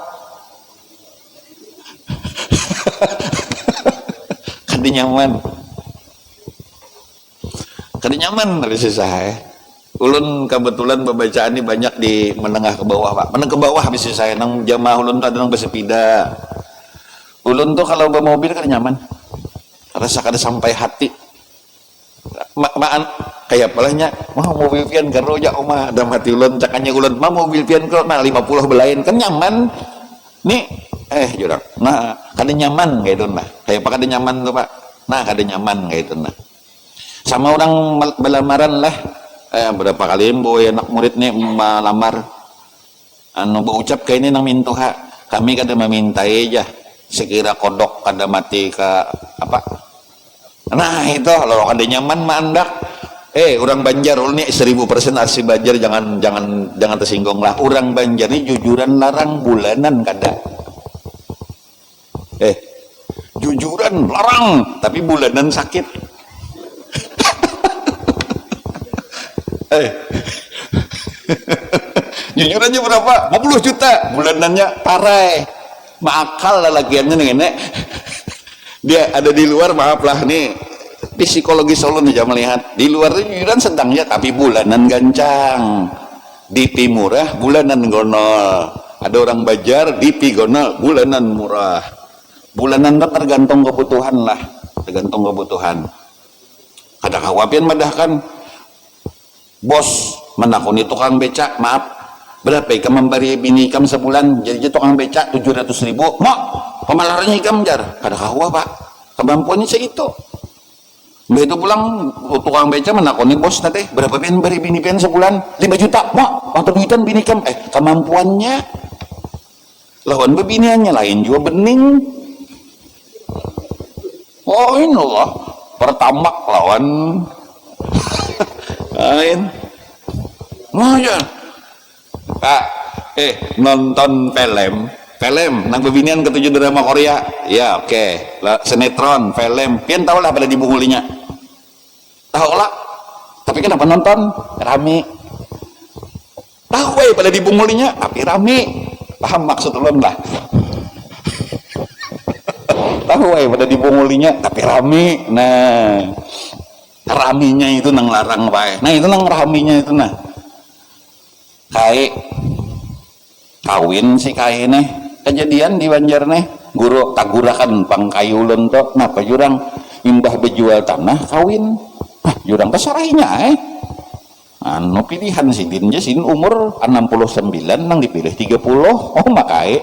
Kada nyaman dari saya. Ulun kebetulan pembacaan ini banyak di menengah ke bawah Pak. Menengah ke bawah habis saya nang jamaah ulun tuh ada nang bersepeda. Ulun tuh kalau bawa mobil kan nyaman. Rasa kada sampai hati. Maan kayak palanya mau mobil pian karo ya omah ada mati ulun cakanya ulun mah mobil pian karo nah 50 belain kan nyaman. Nih jurang. Nah, kada nyaman kayak itu nah. Kayak apa kada nyaman tuh Pak? Nah, kada nyaman kayak itu nah. Sama orang belamaran lah berapa kali boy anak murid nih melamar anu berucap kayak ini nang mintuha kami kada memintai aja sekira kodok kada mati ke apa. Nah itu kalau kada nyaman mandak orang Banjar ini 1000% asli Banjar jangan tersinggung lah. Orang Banjar ini jujuran larang bulanan kada jujuran larang tapi bulanan sakit. Jujur aja berapa? 50 juta bulanannya parai. Makal lah lagiannya nih nek. Dia ada di luar maaf lah nih. Psikologi Solo nih melihat di luar jujuran sedangnya tapi bulanan gancang. DP murah bulanan gonol. Ada orang Bajar DP gonol bulanan murah. Bulanan itu tergantung kebutuhan lah. Tergantung kebutuhan. Kada kawapian madahkan bos menakuni tukang becak maaf berapa ikam memberi bini ikam sebulan jadi tukang becak 700.000 mak pemalarannya ikam jar kada kawa Pak kemampuannya segitu Begitu pulang tukang beca menakoni bos teh berapa pian beri bini pian sebulan 5 juta mak atau duitan bini kemampuannya lawan bebiniannya lain juga bening. Oh ini loh pertamak lawan lain nah ya kak nonton film nang bebinian ketujuh drama Korea ya oke. Sinetron film pian tau lah pada dibungulinya tahu lah tapi kenapa nonton rame tahu pada dibungulinya tapi rame paham maksud ulun lah tahu pada dibungulinya tapi rame. Nah raminya itu nang larang bae. Nah itu nang raminya itu nah kai kawin si kai nih kejadian di Banjar nih guru tagurakan pangkayu ulun to napa jurang imbah bejual tanah kawin jurang kesarainya anu pilihan sidin aja sidin umur 69 nang dipilih 30 oh makai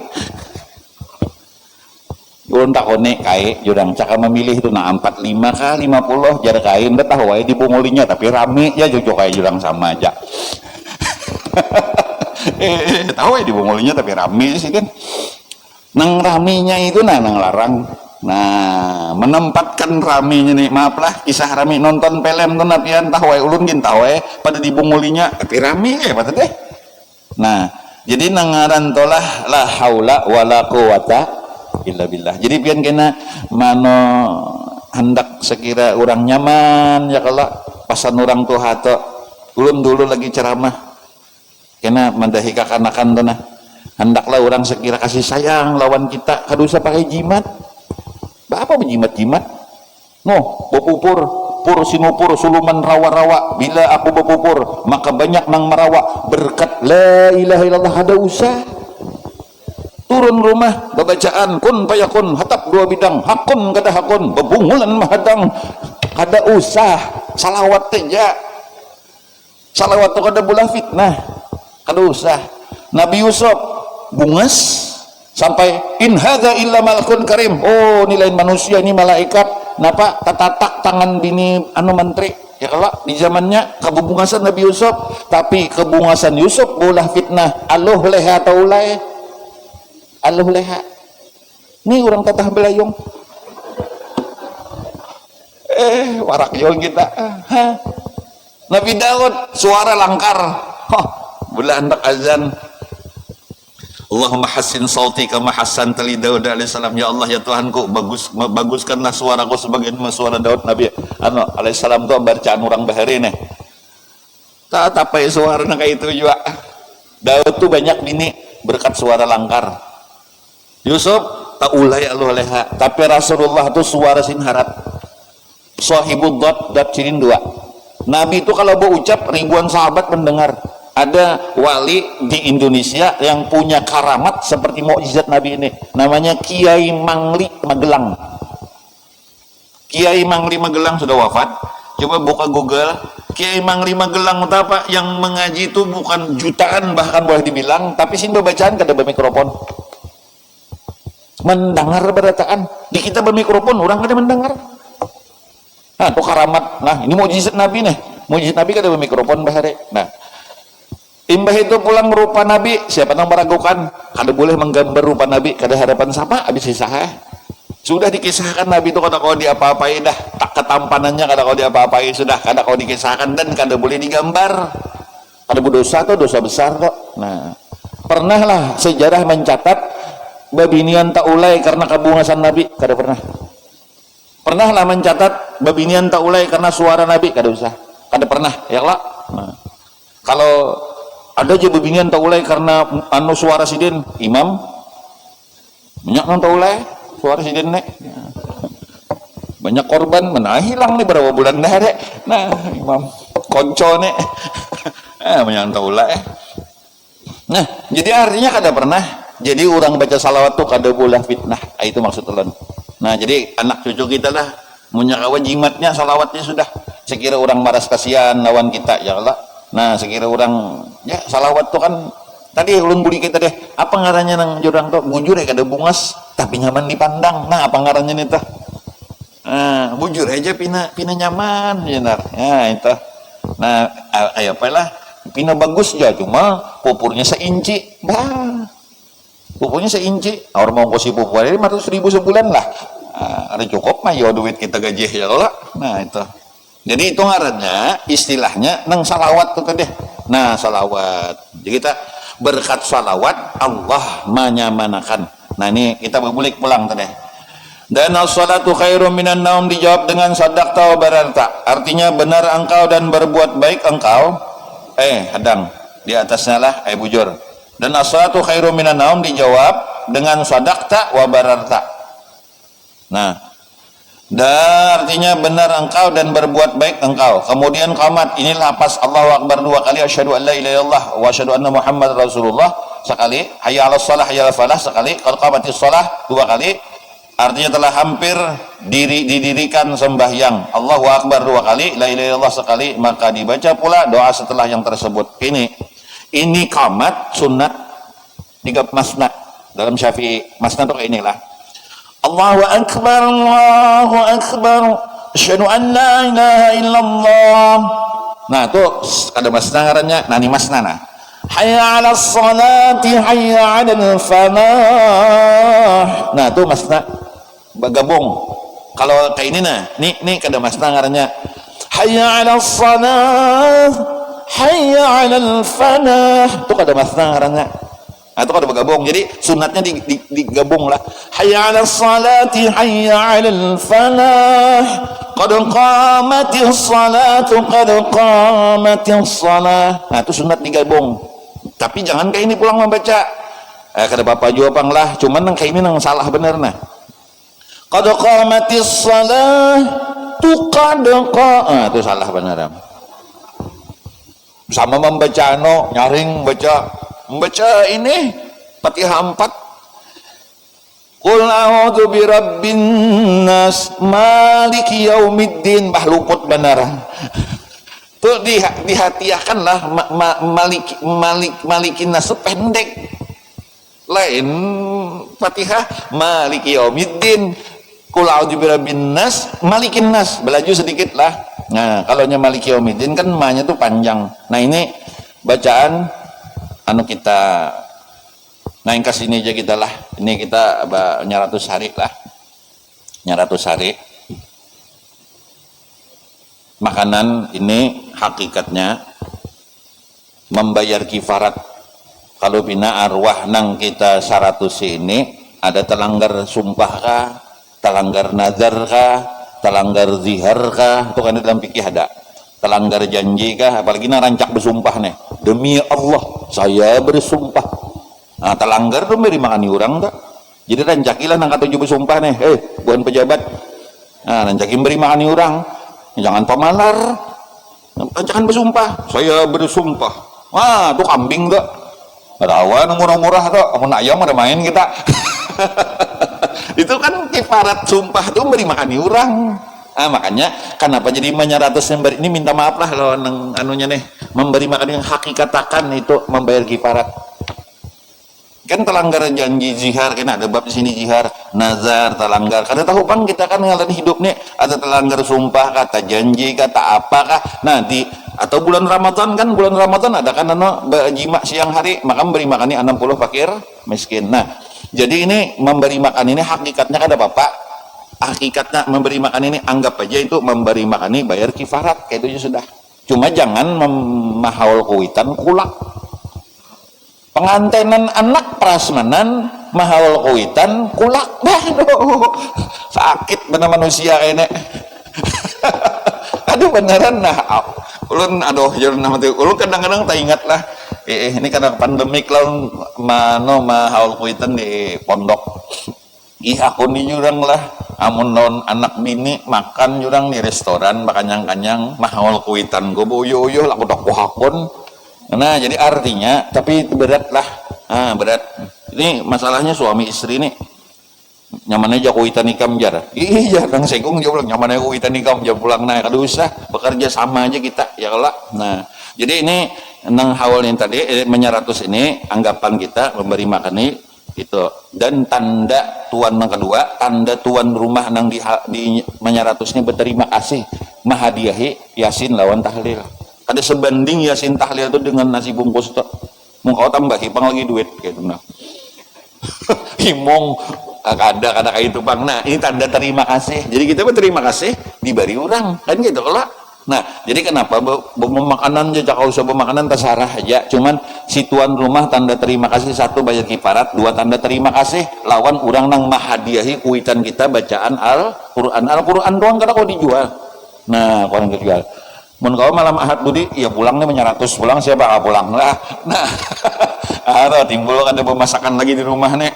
ulun takone kai jurang caka memilih itu nah 45 kah 50 jar kain udah tahu wae dibungulinya tapi rame ya jojo kayak jurang sama aja tahu ya dibungulinya tapi rame sih kan nang raminya itu nah nang larang. Nah menempatkan raminya nih maaf lah kisah rami nonton film tuh napian tahu ya ulun gin tahu ya pada dibungulinya tapi rami ya pada deh. Nah jadi nangaran tolah la haula wala quwata illa billah. Jadi pian kena mano hendak sekira orang nyaman ya kalau pasan orang tuh hato ulun dulu lagi ceramah kena mendahi kakanakan tuh nah hendaklah orang sekira kasih sayang lawan kita kadusa pakai jimat apa berjimat-jimat no bepupur pur sinupur suluman rawa-rawa bila aku bepupur maka banyak nang merawa berkat la ilaha illallah ada usah turun rumah bacaan kun payakun hatap dua bidang hakun kada hakun bebungulan mahadang kada usah salawat teja salawat tu kada bola fitnah kada usah. Nabi Yusuf bungas sampai in hadza illa malakun karim oh nilai manusia ini malaikat napa tatatak tangan bini anu menteri ya kalau di zamannya kebungasan Nabi Yusuf tapi kebungasan Yusuf bolah fitnah aluh leha taulai aluh leha ini orang tatah belayong warak yong kita Nabi Daud suara langkar bulan hendak azan Allahumma hassin sauti kama hassan tali Daud alaihissalam ya Allah ya Tuhanku baguskanlah suaraku sebagaimana suara Daud Nabi alaihissalam tu bacaan orang bahari nih tak tapai suara kayak itu juga Daud tuh banyak bini berkat suara langkar Yusuf tak ulai aluh-leha tapi Rasulullah tuh suara sin harap sahibud dat cirin dua Nabi itu kalau berucap ribuan sahabat mendengar. Ada wali di Indonesia yang punya karamat seperti mukjizat Nabi ini namanya Kiai Mangli Magelang. Kiai Mangli Magelang sudah wafat, coba buka Google Kiai Mangli Magelang apa yang mengaji itu bukan jutaan bahkan boleh dibilang tapi sih bacaan kada bermikrofon mendengar berataan di kita bermikrofon orang kada mendengar. Nah itu karamat, nah ini mukjizat Nabi nih mukjizat Nabi kada bermikrofon bahare. Nah imbah itu pulang rupa Nabi siapa yang meragukan kada boleh menggambar rupa Nabi kada harapan sama habis sisah sudah dikisahkan Nabi itu kada kau diapa-apai dah tak ketampanannya kada kau diapa-apai sudah kada kau dikisahkan dan kada boleh digambar kada berdosa atau dosa besar kok. Nah pernahlah sejarah mencatat babinian tak ulai karena kabungasan Nabi kada pernahlah mencatat babinian tak ulai karena suara Nabi kada usah kada pernah ya lah. Nah, kalau ada aja bebinian tak ulai karena anu suara sidin imam banyak nang tak ulai suara sidin nek banyak korban mana hilang nih berapa bulan dah dek nah imam konco nek banyak tak ulai nah jadi artinya kada pernah jadi orang baca salawat tuh kada boleh fitnah itu maksud ulun. Nah jadi anak cucu kita lah munyakawa jimatnya salawatnya sudah sekira orang maras kasihan lawan kita ya Allah. Nah sekira orang ya salawat tuh kan tadi ulun budi kita deh apa ngarannya nang jurang tuh bujur ya kada bungas tapi nyaman dipandang nah apa ngarannya nih tuh Bujur aja pina nyaman benar. Ya itu. Nah, kayak apa lah? Pina bagus aja cuma pupurnya seinci. Bah. Pupurnya seinci. Orang mau kasih pupur ini 500.000 sebulan lah. Ada cukup mah ya duit kita gaji ya lah. Nah, itu. Jadi itu ngarannya istilahnya nang salawat tuh tadi. Nah, salawat. Jadi kita berkat salawat Allah menyamanakan. Nah, ini kita berbulik pulang tadi. Dan as-salatu khairum minan naum dijawab dengan sadaqta wa bararta. Artinya benar engkau dan berbuat baik engkau. Hadang di atasnya lah bujur. Dan as-salatu khairum minan naum dijawab dengan sadaqta wa bararta. Nah, dan artinya benar engkau dan berbuat baik engkau. Kemudian qamat, ini lapas Allahu Akbar 2 kali, asyhadu an la ilaha illallah wa asyhadu anna Muhammad Rasulullah sekali, hayya 'alas shalah hayya 'alal falah sekali, qad qamatis shalah 2 kali. Artinya telah hampir didirikan sembahyang. Allahu Akbar 2 kali, la ilaha illallah sekali, maka dibaca pula doa setelah yang tersebut. Ini qamat sunat 3 masna dalam Syafi'i. Masna itu kayak inilah. Allahu Akbar, asyhadu an la ilaha illallah. Nah, itu ada masna ngarannya. Nah, ini masna nah. Hayya 'alas salati, hayya 'alal falah. Nah, itu masna bergabung. Kalau kayak ini nah, nih kada masna ngarannya. Hayya 'alas salah, hayya 'alal falah. Itu kada masna ngarannya. Nah, itu kada bergabung. Jadi sunatnya digabung lah. Hayya 'alas salati, hayya 'alal falah. Qad qamatis salatu, qad qamatis salah. Nah, itu sunat digabung. Tapi jangan kayak ini pulang membaca. Kada apa-apa juga pang lah. Cuman kayak ini nang salah bener nah. Qad qamatis salah, tu qad itu salah bener. Sama membaca nyaring membaca ini Fatihah 4. Qul a'udzu birabbin nas maliki yaumiddin, bah luput benar. Tuh dihatiakanlah malikin nas pendek. Lain Fatihah maliki yaumiddin. Qul a'udzu birabbin nas malikin nas, belaju sedikit lah. Nah, kalau nya maliki yaumiddin kan ma-nya tuh panjang. Nah, ini bacaan kita naik ke sini aja kita lah. Ini kita nyaratus hari lah. Nyaratus hari. Makanan ini hakikatnya membayar kifarat. Kalau bina arwah nang kita 100 ini ada telanggar sumpah kah, telanggar nazar kah, telanggar zihar kah, itu kan dalam fikih ada. Telanggar janji kah, apalagi nang rancak bersumpah nih. Demi Allah saya bersumpah. Nah, telanggar tuh beri makan orang tak. Jadi rancakilah nang katuju bersumpah nih. Bukan pejabat. Nah, rancakin beri makan orang. Jangan pemalar. Jangan bersumpah. Saya bersumpah. Wah, tuh kambing tak. Rawan murah-murah tuh. Amun ayam ada main kita. Itu kan kifarat sumpah tuh beri makan orang. Makanya kenapa jadi 500 ini minta maaf lah kalau anunya nih memberi makan yang hakikatakan itu membayar kifarat. Kan telanggar janji zihar, kan ada bab di sini zihar, nazar, telanggar. Kada tahu bang kita kan ngalamin hidup nih ada telanggar sumpah, kata janji, kata apakah. Nah atau bulan Ramadan kan, bulan Ramadan ada kan berjima siang hari, maka memberi makan ini 60 fakir miskin. Nah, jadi ini memberi makan ini hakikatnya kada apa-apa. Hakikatnya memberi makan ini anggap aja itu memberi makan ini bayar kifarat, kayak itu sudah. Cuma jangan memahal kuitan kulak. Pengantenan anak prasmanan mahal kuitan kulak. Sakit bener manusia ini. Aduh beneran nah. Ulun aduh jangan nama tuh. Ulun kadang-kadang tak ingat lah. Ini karena pandemik lah mahal kuitan di pondok. Aku nih jurang lah. Amun non anak bini makan jurang di restoran makanyang-kanyang mahal kuitan go boyo-yo lah kudak kuhakon. Nah, jadi artinya tapi berat lah. Berat. Ini masalahnya suami istri nih. Nyamannya aja kuitan ikam jar. Iya, Kang Segong dia bilang nyamannya kuitan ikam jar pulang naik. Kada usah bekerja sama aja kita ya kalau. Nah, jadi ini nang haul yang tadi 500 ini anggapan kita memberi makan ini itu. Dan tanda tuan yang kedua, tanda tuan rumah nang di menyaratusnya berterima kasih mahadiahi yasin lawan tahlil. Ada sebanding yasin tahlil itu dengan nasi bungkus tuh. Mau kau tambah hipang lagi duit gitu nah. Himong ada kayak itu bang. Nah ini tanda terima kasih. Jadi kita berterima kasih diberi orang kan gitu kalau. Nah jadi kenapa makanan aja kalau usah makanan terserah aja. Cuman si tuan rumah tanda terima kasih satu bayar kiparat, dua tanda terima kasih lawan orang nang mahadiahi kuitan kita bacaan Al-Quran doang kada kau dijual. Nah kau yang dijual. Mun kau malam ahad budi ya pulangnya menyeratus pulang siapa pulang lah. Nah ada timbul ada pemasakan lagi di rumah nih.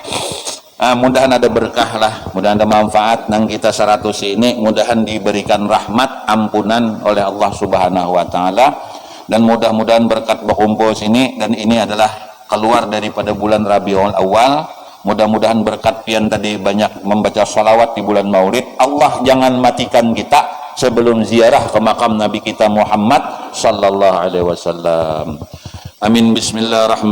Mudahan ada berkah lah, mudahan ada manfaat nang kita 100 ini, mudahan diberikan rahmat ampunan oleh Allah Subhanahu wa taala, dan mudah-mudahan berkat berkumpul sini, dan ini adalah keluar daripada bulan Rabiul Awal. Mudah-mudahan berkat pian tadi banyak membaca salawat di bulan Maulid. Allah jangan matikan kita sebelum ziarah ke makam Nabi kita Muhammad sallallahu alaihi wasallam. Amin. Bismillahirrahmanirrahim.